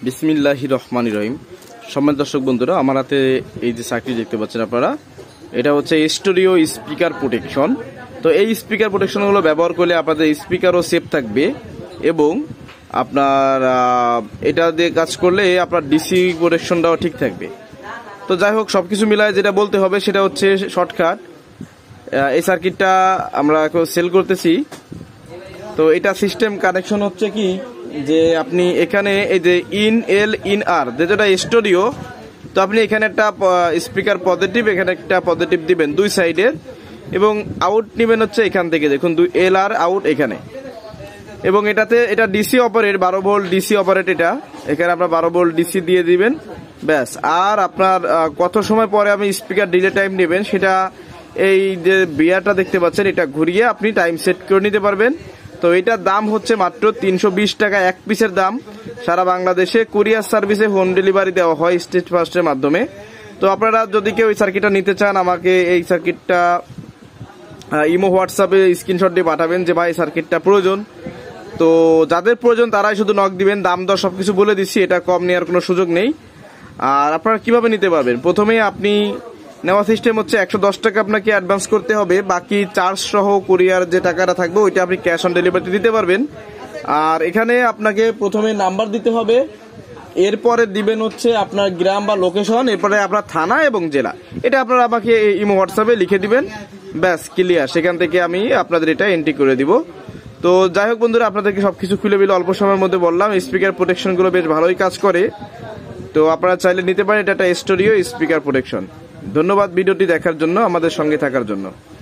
বিসমিল্লাহির রহমানির রহিম। সম্মানিত দর্শক বন্ধুরা, আমার হাতে এই যে সার্কিট দেখতে পাচ্ছেন আপনারা, এটা হচ্ছে স্টুডিও স্পিকার প্রোটেকশন। তো এই স্পিকার প্রোটেকশনগুলো ব্যবহার করলে আপনাদের স্পিকারও সেফ থাকবে এবং আপনার এটা দিয়ে কাজ করলে আপনার ডিসি প্রোটেকশনটাও ঠিক থাকবে। তো যাই হোক, সবকিছু মিলায় যেটা বলতে হবে সেটা হচ্ছে শর্টকাট। এই সার্কিটটা আমরা এখন সেল করতেছি। তো এটা সিস্টেম কানেকশন হচ্ছে কি, যে আপনি এখানে এই যে ইন এল ইন আর যেটা স্টুডিও, তো আপনি এখানে একটা স্পিকার পজিটিভ, এখানে একটা পজিটিভ দিবেন দুই সাইডের, এবং আউট নেবেন হচ্ছে এখান থেকে, দেখুন এল আর আউট এখানে। এবং এটা DC operate, 12 volt DC operate. এটা এখানে আপনার 12 ভোল্ট ডিসি দিয়ে দিবেন, ব্যাস। আর আপনার কত সময় পরে আপনি স্পিকার ডিলে টাইম নেবেন সেটা এই যে বিয়ারটা দেখতে পাচ্ছেন, এটা ঘুরিয়ে আপনি টাইম সেট করে নিতে পারবেন। তো এটার দাম হচ্ছে মাত্র 320 টাকা এক পিসের দাম। সারা বাংলাদেশে কুরিয়ার সার্ভিসে হোম ডেলিভারি দেওয়া হয় স্টেট ফার্স্টের মাধ্যমে। তো আপনারা যদি কেউ এই সার্কিটটা নিতে চান, আমাকে এই সার্কিটটা ইমো হোয়াটসঅ্যাপে স্ক্রিনশট দিয়ে পাঠাবেন যে ভাই সার্কিটটা প্রয়োজন। তো যাদের প্রয়োজন তারাই শুধু নক দিবেন। দাম দর সবকিছু বলে দিচ্ছি, এটা কম নেওয়ার কোনো সুযোগ নেই। আর আপনারা কিভাবে নিতে পারবেন, প্রথমেই আপনি নেওয়া সিস্টেম হচ্ছে 110 টাকা আপনাকে অ্যাডভান্স করতে হবে। বাকি চার্জ সহ কুরিয়ার যে টাকাটা থাকবে ওইটা আপনি ক্যাশ অন ডেলিভারি দিতে পারবেন। আর এখানে আপনাকে প্রথমে নাম্বার দিতে হবে, এরপরে দিবেন হচ্ছে আপনার গ্রাম বা লোকেশন, এরপরে আপনার থানা এবং জেলা। এটা আপনারা আমাকে ইমো হোয়াটসঅ্যাপে লিখে দিবেন, ব্যাস ক্লিয়ার। সেখান থেকে আমি আপনাদের এটা এন্ট্রি করে দিব। তো যাই হোক বন্ধুরা, আপনাদেরকে সবকিছু খুলে বিলে অল্প সময়ের মধ্যে বললাম। স্পিকার প্রোটেকশনগুলো বেশ ভালোই কাজ করে, তো আপনারা চাইলে নিতে পারেন। এটা একটা স্টুডিও স্পিকার প্রোটেকশন। ধন্যবাদ ভিডিওটি দেখার জন্য, আমাদের সঙ্গে থাকার জন্য।